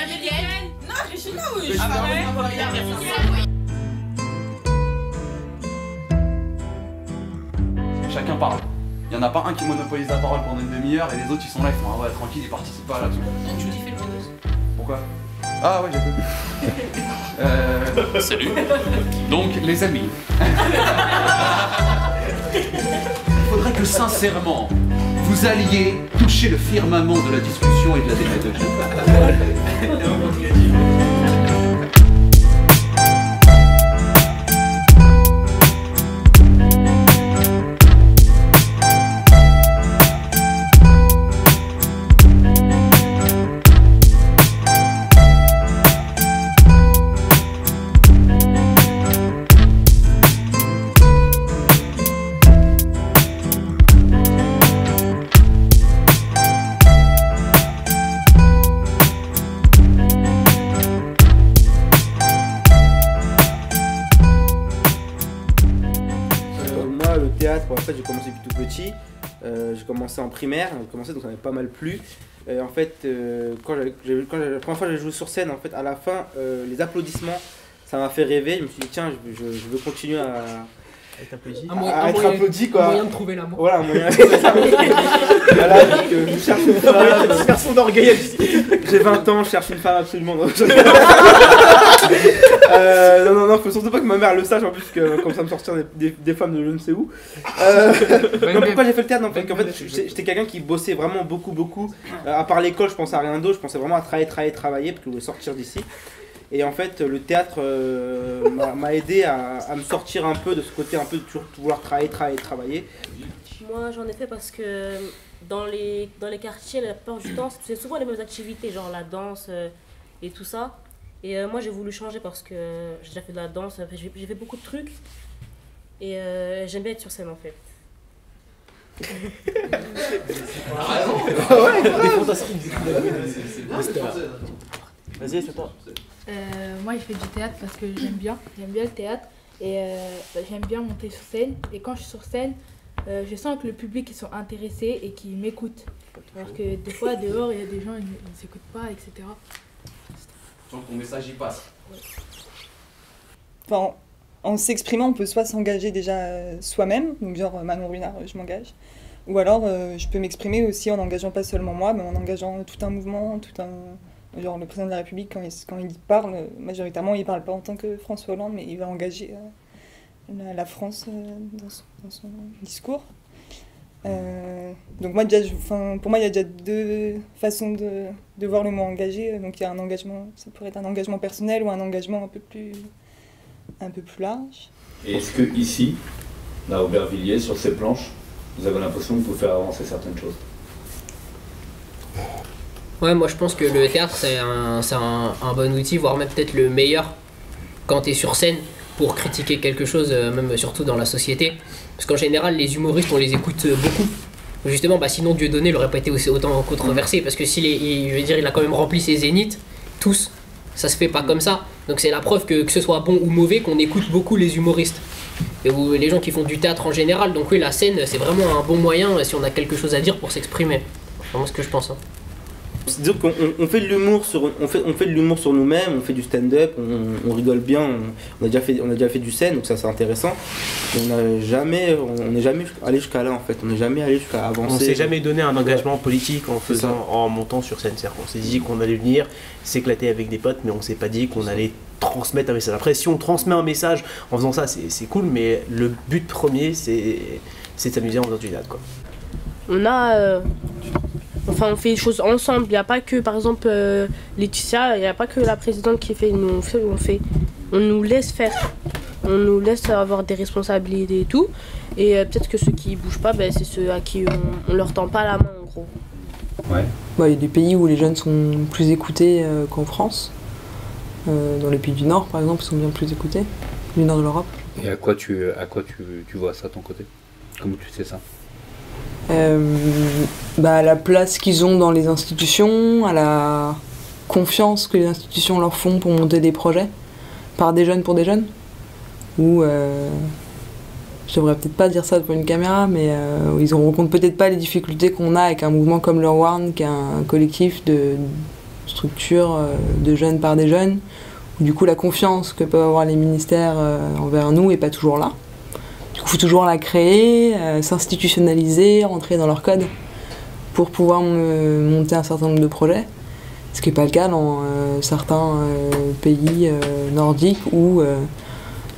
américaine. Non, Regina, oui. Chacun parle. Il n'y en a pas un qui monopolise la parole pendant une demi-heure et les autres ils sont là, ils font ah ouais tranquille, ils participent pas là-dessus. Tu dis fais le bonus. Pourquoi? Ah ouais, j'ai vu. Salut. Donc, les amis. Il faudrait que sincèrement, vous alliez toucher le firmament de la discussion et de la démagogie. Le théâtre, en fait j'ai commencé depuis tout petit, j'ai commencé en primaire, donc ça m'avait pas mal plu. Et en fait, quand la première fois que j'ai joué sur scène, en fait, à la fin, les applaudissements, ça m'a fait rêver. Je me suis dit tiens, je veux continuer à être applaudi quoi. Un moyen de trouver l'amour. Voilà, un moyen. Voilà, donc, je cherche une femme. Garçon d'orgueil. J'ai 20 ans, je cherche une femme absolument. Non, faut surtout pas que ma mère le sache en plus, que comme ça me sortir des femmes de je ne sais où. Non, pourquoi j'ai fait le théâtre? En fait, j'étais quelqu'un qui bossait vraiment beaucoup. À part l'école, je pensais à rien d'autre, je pensais vraiment à travailler, parce que je voulais sortir d'ici. Et en fait, le théâtre m'a aidé à me sortir un peu de ce côté un peu de toujours vouloir travailler. Moi, j'en ai fait parce que dans les quartiers, la plupart du temps, c'est souvent les mêmes activités, genre la danse et tout ça. Et moi, j'ai voulu changer parce que j'ai déjà fait de la danse, j'ai fait beaucoup de trucs. Et j'aime bien être sur scène, en fait. Vas-y, c'est toi. Moi, j'ai fait du théâtre parce que j'aime bien le théâtre et j'aime bien monter sur scène. Et quand je suis sur scène, je sens que le public ils sont intéressés et qu'ils m'écoutent. Alors que des fois, dehors, il y a des gens, ils ne s'écoutent pas, etc. Ton message y passe. Enfin, en s'exprimant, on peut soit s'engager déjà soi-même, donc genre Manon Runard, je m'engage, ou alors je peux m'exprimer aussi en engageant pas seulement moi, mais en engageant tout un mouvement, genre le président de la République, quand il parle, majoritairement, il parle pas en tant que François Hollande, mais il va engager la France dans son discours. Donc moi, pour moi, il y a déjà deux façons de voir le mot engagé. Donc il y a un engagement, ça pourrait être un engagement personnel ou un engagement un peu plus large. Et est-ce que ici, à Aubervilliers, sur ces planches, vous avez l'impression que vous pouvez faire avancer certaines choses? Ouais, moi je pense que le théâtre c'est un bon outil, voire même peut-être le meilleur quand tu es sur scène pour critiquer quelque chose, même surtout dans la société. Parce qu'en général, les humoristes, on les écoute beaucoup. Justement, sinon Dieudonné n'aurait pas été autant controversé, parce que il a quand même rempli ses zéniths, tous. Ça se fait pas comme ça. Donc c'est la preuve que ce soit bon ou mauvais, qu'on écoute beaucoup les humoristes. Et les gens qui font du théâtre en général. Donc oui, la scène, c'est vraiment un bon moyen si on a quelque chose à dire pour s'exprimer. C'est vraiment ce que je pense. C'est-à-dire qu'on fait de l'humour sur nous-mêmes, on fait du stand-up, on rigole bien, on a déjà fait du scène, donc ça c'est intéressant. On n'est jamais allé jusqu'à là en fait, on n'est jamais allé jusqu'à avancer. On s'est jamais donné un engagement politique en montant sur scène. C'est-à-dire qu'on s'est dit qu'on allait venir s'éclater avec des potes, mais on s'est pas dit qu'on allait transmettre un message. Après, si on transmet un message en faisant ça, c'est cool, mais le but premier c'est de s'amuser en faisant du théâtre, quoi. On fait les choses ensemble. Il n'y a pas que, par exemple, Laetitia, il n'y a pas que la présidente qui fait. Nous, on nous laisse faire. On nous laisse avoir des responsabilités et tout. Et peut-être que ceux qui ne bougent pas, c'est ceux à qui on ne leur tend pas la main, en gros. Ouais. Il y a des pays où les jeunes sont plus écoutés qu'en France. Dans les pays du Nord, par exemple, ils sont bien plus écoutés. Du Nord de l'Europe. Et à quoi tu vois ça de ton côté? Comment tu sais ça? À la place qu'ils ont dans les institutions, à la confiance que les institutions leur font pour monter des projets par des jeunes pour des jeunes, ou je devrais peut-être pas dire ça devant une caméra, mais où ils ne rencontrent peut-être pas les difficultés qu'on a avec un mouvement comme le One, qui est un collectif structure de jeunes par des jeunes, où du coup la confiance que peuvent avoir les ministères envers nous n'est pas toujours là. Du coup, il faut toujours la créer, s'institutionnaliser, rentrer dans leur code pour pouvoir monter un certain nombre de projets. Ce qui n'est pas le cas dans certains pays nordiques où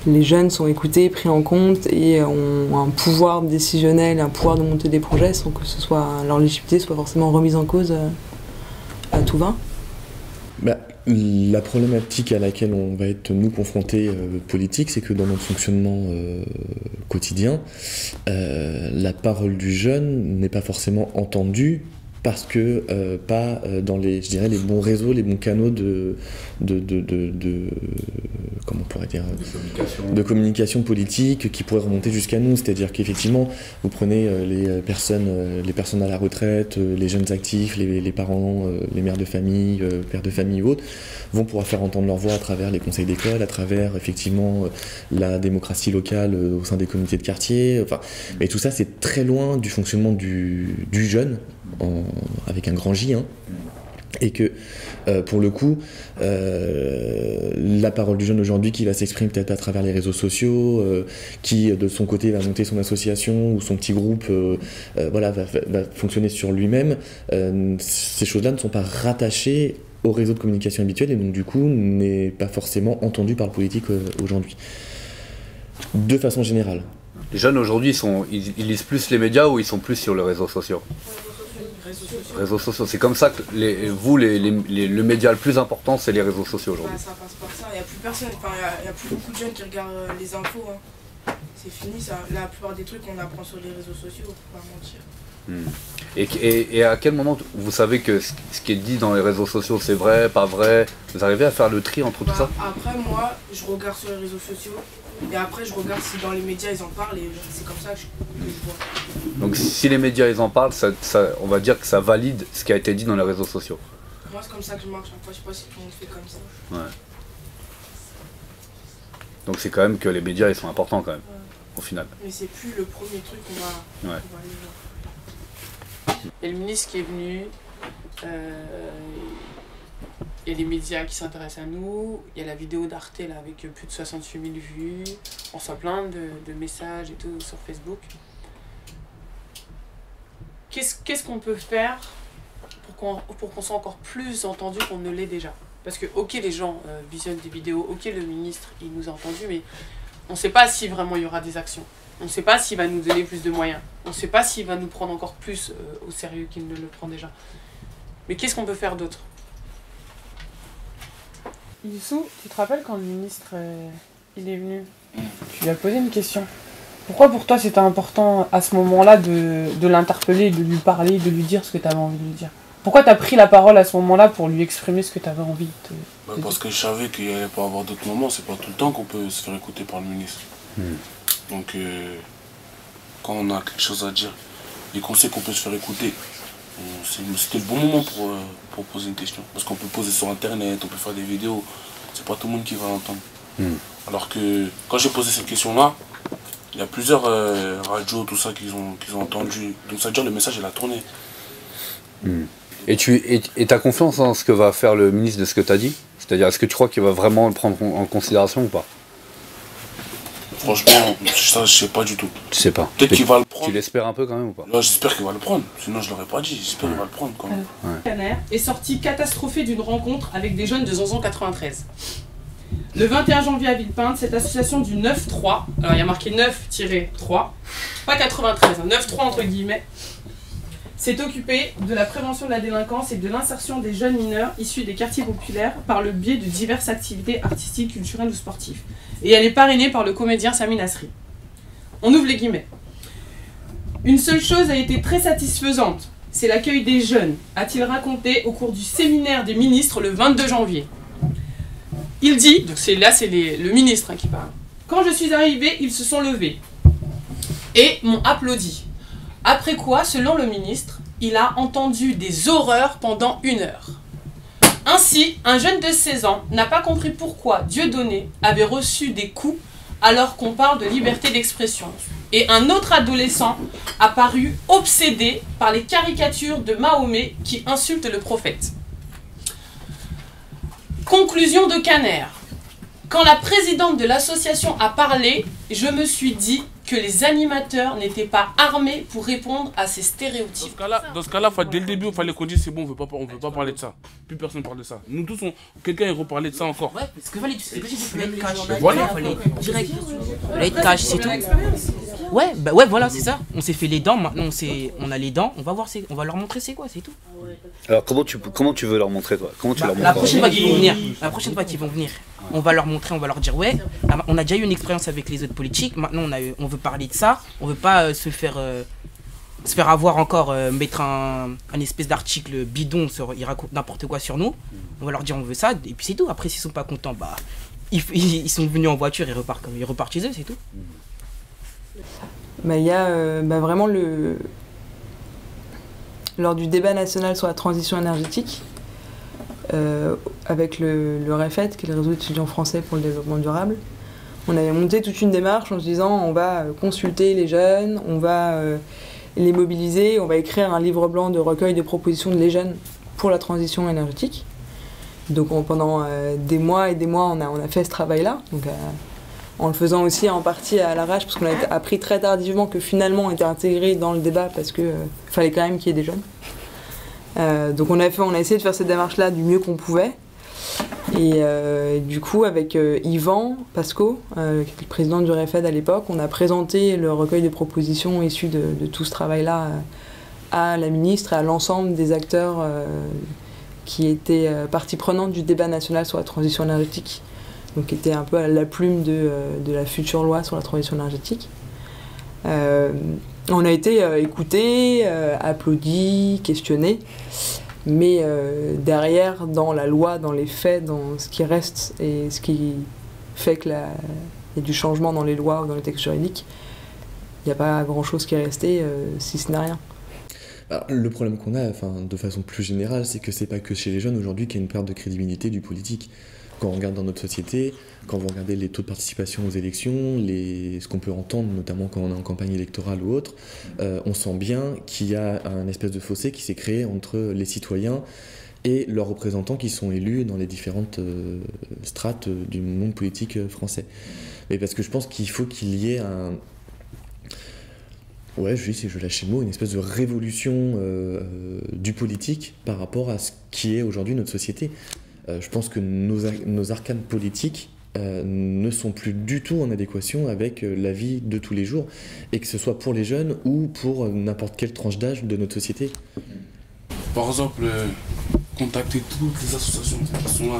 les jeunes sont écoutés, pris en compte et ont un pouvoir décisionnel, un pouvoir de monter des projets sans que leur légitimité soit forcément remise en cause à tout va. La problématique à laquelle on va être nous confrontés politique, c'est que dans notre fonctionnement quotidien, la parole du jeune n'est pas forcément entendue parce que pas dans les bons réseaux, les bons canaux comment on pourrait dire, de communication politique qui pourraient remonter jusqu'à nous. C'est-à-dire qu'effectivement, vous prenez les personnes à la retraite, les jeunes actifs, les parents, les mères de famille, pères de famille ou autres, vont pouvoir faire entendre leur voix à travers les conseils d'école, à travers effectivement la démocratie locale au sein des comités de quartier. Enfin, mais tout ça, c'est très loin du fonctionnement du jeune, avec un grand J, hein, et que pour le coup la parole du jeune aujourd'hui qui va s'exprimer peut-être à travers les réseaux sociaux, qui de son côté va monter son association ou son petit groupe, va fonctionner sur lui-même, ces choses-là ne sont pas rattachées au réseau de communication habituel et donc du coup n'est pas forcément entendu par le politique aujourd'hui. De façon générale. Les jeunes aujourd'hui, ils lisent plus les médias ou ils sont plus sur les réseaux sociaux? Réseaux sociaux. C'est comme ça que le média le plus important, c'est les réseaux sociaux aujourd'hui. Ça passe par ça. Il n'y a plus personne, il y a plus beaucoup de jeunes qui regardent les infos. Hein. C'est fini ça. La plupart des trucs on apprend sur les réseaux sociaux, faut pas mentir. Et à quel moment vous savez que ce qui est dit dans les réseaux sociaux c'est vrai, pas vrai? Vous arrivez à faire le tri entre tout ça? Après moi, je regarde sur les réseaux sociaux et après je regarde si dans les médias ils en parlent et c'est comme ça que je vois. Donc si les médias ils en parlent, on va dire que ça valide ce qui a été dit dans les réseaux sociaux. Moi c'est comme ça que je marche, après je sais pas si tout le monde fait comme ça. Ouais. Donc c'est quand même que les médias ils sont importants quand même, au final. Mais c'est plus le premier truc qu'on va aller voir. Il y a le ministre qui est venu, il y a les médias qui s'intéressent à nous, il y a la vidéo d'Arte là avec plus de 68 000 vues, on reçoit plein de messages et tout sur Facebook. Qu'est-ce qu'on peut faire pour qu'on soit encore plus entendu qu'on ne l'est déjà? Parce que ok les gens visionnent des vidéos, ok le ministre il nous a entendus, mais on ne sait pas si vraiment il y aura des actions. On ne sait pas s'il va nous donner plus de moyens. On ne sait pas s'il va nous prendre encore plus au sérieux qu'il ne le prend déjà. Mais qu'est-ce qu'on peut faire d'autre? Youssou, tu te rappelles quand le ministre il est venu? Tu lui as posé une question. Pourquoi pour toi c'était important à ce moment-là de l'interpeller, de lui parler, de lui dire ce que tu avais envie de lui dire? Pourquoi tu as pris la parole à ce moment-là pour lui exprimer ce que tu avais envie de parce que je savais qu'il n'y allait pas avoir d'autres moments, c'est pas tout le temps qu'on peut se faire écouter par le ministre. Donc quand on a quelque chose à dire et qu'on sait qu'on peut se faire écouter, c'était le bon moment pour poser une question. Parce qu'on peut poser sur internet, on peut faire des vidéos, c'est pas tout le monde qui va l'entendre. Alors que quand j'ai posé cette question-là, il y a plusieurs radios, tout ça, qu'ils ont entendu. Donc ça veut dire le message il a tourné. Et tu as confiance en ce que va faire le ministre de ce que tu as dit? C'est-à-dire, est-ce que tu crois qu'il va vraiment le prendre en considération ou pas? Franchement, ça je sais pas du tout. Tu sais pas. Peut-être qu'il va le prendre. Tu l'espères un peu quand même ou pas? Là j'espère qu'il va le prendre, sinon je l'aurais pas dit, j'espère qu'il va le prendre quand même. Caner est sorti catastrophé d'une rencontre avec des jeunes de Zonzon 93. Le 21 janvier à Villepinte, cette association du 9-3, alors il y a marqué 9-3, pas 93, 9-3 entre guillemets, s'est occupée de la prévention de la délinquance et de l'insertion des jeunes mineurs issus des quartiers populaires par le biais de diverses activités artistiques, culturelles ou sportives. Et elle est parrainée par le comédien Sami Nasri. On ouvre les guillemets. Une seule chose a été très satisfaisante, c'est l'accueil des jeunes, a-t-il raconté au cours du séminaire des ministres le 22 janvier. Il dit, donc c'est le ministre qui parle, quand je suis arrivé, ils se sont levés et m'ont applaudi. Après quoi, selon le ministre, il a entendu des horreurs pendant 1 heure. Ainsi, un jeune de 16 ans n'a pas compris pourquoi Dieudonné avait reçu des coups alors qu'on parle de liberté d'expression. Et un autre adolescent a paru obsédé par les caricatures de Mahomet qui insultent le prophète. Conclusion de Caner. Quand la présidente de l'association a parlé, je me suis dit que les animateurs n'étaient pas armés pour répondre à ces stéréotypes. Dans ce cas-là, dès le début, il fallait qu'on dise c'est bon, on ne veut pas parler de ça. Plus personne ne parle de ça. Nous tous, quelqu'un est reparlé de ça encore. Ouais, parce que fallait, c'est que j'ai dit qu'il fallait être cash. Voilà. Fallait direct. Fallait être cash, c'est tout. Ouais, bah ouais, voilà, c'est ça. On s'est fait les dents, maintenant on a les dents, on va leur montrer c'est quoi, c'est tout. Alors comment tu veux leur montrer toi? Comment tu leur montres? La prochaine fois qu'ils vont venir, on va leur montrer, on va leur dire ouais, on a déjà eu une expérience avec les autres politiques, maintenant on veut parler de ça, on veut pas se faire avoir encore, mettre un espèce d'article bidon, ils racontent n'importe quoi sur nous, on va leur dire on veut ça, et puis c'est tout. Après s'ils sont pas contents, bah ils sont venus en voiture, ils repartent chez eux, c'est tout. Bah, il y a vraiment lors du débat national sur la transition énergétique, avec le REFET, qui est le réseau étudiants français pour le développement durable, on avait monté toute une démarche en se disant on va consulter les jeunes, on va les mobiliser, on va écrire un livre blanc de recueil de propositions de les jeunes pour la transition énergétique. Donc pendant des mois et des mois, on a fait ce travail-là, donc en le faisant aussi en partie à l'arrache, parce qu'on a appris très tardivement que finalement on était intégré dans le débat parce qu'il fallait quand même qu'il y ait des jeunes. Donc on a essayé de faire cette démarche-là du mieux qu'on pouvait. Et du coup, avec Yvan Pasco, qui était le président du REFED à l'époque, on a présenté le recueil de propositions issues de tout ce travail-là à la ministre et à l'ensemble des acteurs qui étaient partie prenante du débat national sur la transition énergétique, donc qui était un peu à la plume de la future loi sur la transition énergétique. On a été écoutés, applaudis, questionnés, mais derrière, dans la loi, dans les faits, dans ce qui reste et ce qui fait qu'il y a du changement dans les lois ou dans les textes juridiques, il n'y a pas grand-chose qui est resté, si ce n'est rien. Alors, le problème qu'on a, de façon plus générale, c'est que c'est pas que chez les jeunes aujourd'hui qu'il y a une perte de crédibilité du politique. Quand on regarde dans notre société, quand vous regardez les taux de participation aux élections, ce qu'on peut entendre, notamment quand on est en campagne électorale ou autre, on sent bien qu'il y a un espèce de fossé qui s'est créé entre les citoyens et leurs représentants qui sont élus dans les différentes strates du monde politique français. Mais parce que je pense qu'il faut qu'il y ait je lâche le mot, une espèce de révolution du politique par rapport à ce qui est aujourd'hui notre société. Je pense que nos arcanes politiques ne sont plus du tout en adéquation avec la vie de tous les jours, et que ce soit pour les jeunes ou pour n'importe quelle tranche d'âge de notre société. Par exemple, contacter toutes les associations qui sont là,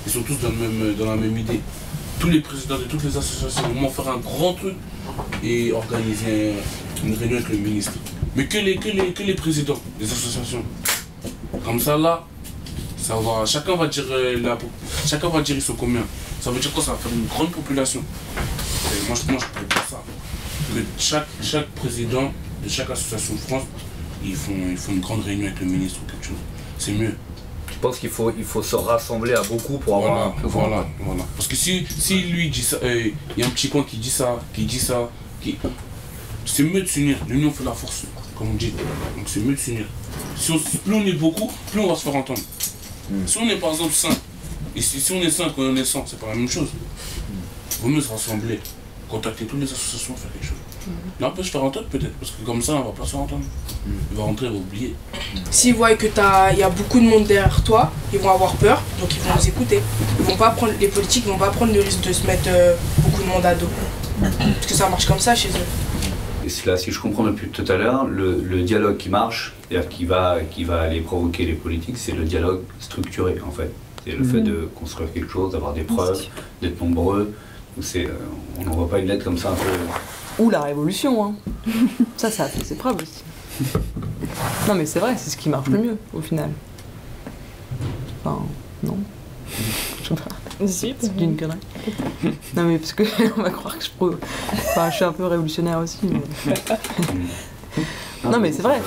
ils sont tous dans la même idée. Tous les présidents de toutes les associations vont faire un grand truc et organiser une réunion avec le ministre. Mais que les présidents des associations. Comme ça là, chacun va dire ils sont combien. Ça veut dire quoi? Ça va faire une grande population. Et moi je pourrais dire ça. Que chaque président de chaque association de France, ils font une grande réunion avec le ministre ou quelque chose. C'est mieux. Je pense qu'il faut se rassembler à beaucoup pour avoir un peu. Voilà. Parce que si lui dit ça, il y a un petit coin qui dit ça, c'est mieux de s'unir. L'union fait la force, comme on dit. Donc c'est mieux de s'unir. Plus on est beaucoup, plus on va se faire entendre. Si on est par exemple 5, et si on est 5 ou on est 100, c'est pas la même chose. Il vaut mieux se rassembler, contacter toutes les associations, faire quelque chose. Là, on peut se faire entendre peut-être, parce que comme ça, on va pas se faire entendre. Il va rentrer, il va oublier. S'ils voient que il y a beaucoup de monde derrière toi, ils vont avoir peur, donc ils vont nous écouter. Les politiques vont pas prendre le risque de se mettre beaucoup de monde à dos. Parce que ça marche comme ça chez eux. Et là, si je comprends depuis tout à l'heure, le dialogue qui marche, c'est-à-dire qui va aller provoquer les politiques, c'est le dialogue structuré en fait. C'est le fait de construire quelque chose, d'avoir des preuves, d'être nombreux. On n'envoie pas une lettre comme ça un peu. Ou la révolution, hein. Ça a fait ses preuves aussi. Non mais c'est vrai, c'est ce qui marche le mieux au final. Enfin, non. Je sais pas. C'est une connerie. Non mais parce que on va croire que je suis un peu révolutionnaire aussi. Mais... non mais c'est vrai,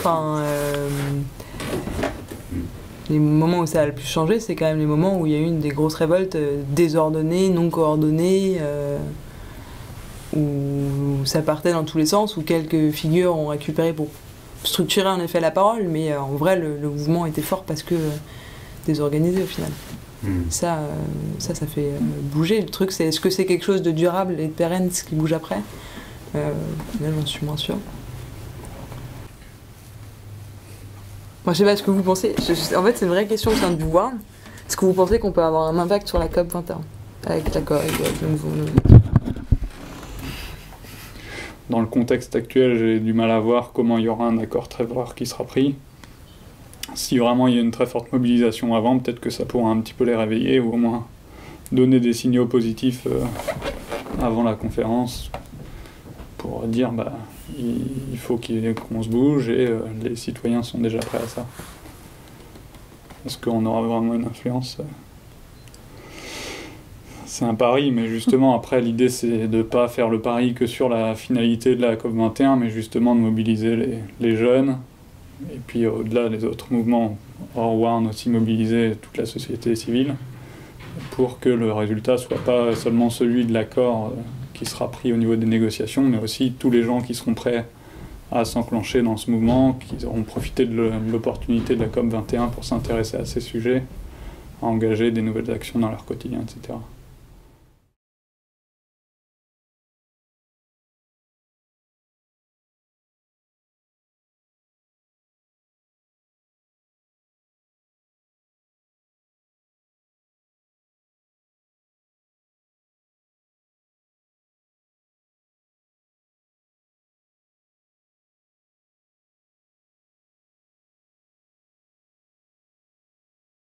les moments où ça a le plus changé, c'est quand même les moments où il y a eu des grosses révoltes désordonnées, non coordonnées, où ça partait dans tous les sens, où quelques figures ont récupéré pour structurer en effet la parole, mais en vrai le mouvement était fort parce que désorganisé au final. Ça fait bouger. Le truc, c'est est-ce que c'est quelque chose de durable et de pérenne, ce qui bouge après? Là, j'en suis moins sûre. Moi, je sais pas ce que vous pensez. En fait, c'est une vraie question au sein du WARN. Est-ce que vous pensez qu'on peut avoir un impact sur la COP 21 avec l'accord avec le nouveau... Dans le contexte actuel, j'ai du mal à voir comment il y aura un accord très fort qui sera pris. Si vraiment il y a une très forte mobilisation avant, peut-être que ça pourra un petit peu les réveiller ou au moins donner des signaux positifs avant la conférence pour dire il faut qu'on se bouge et les citoyens sont déjà prêts à ça. Est-ce qu'on aura vraiment une influence? C'est un pari, mais justement après l'idée c'est de ne pas faire le pari que sur la finalité de la COP21, mais justement de mobiliser les jeunes, et puis au-delà les autres mouvements hors WARN aussi mobiliser toute la société civile, pour que le résultat soit pas seulement celui de l'accord qui sera pris au niveau des négociations, mais aussi tous les gens qui seront prêts à s'enclencher dans ce mouvement, qui auront profité de l'opportunité de la COP21 pour s'intéresser à ces sujets, à engager des nouvelles actions dans leur quotidien, etc.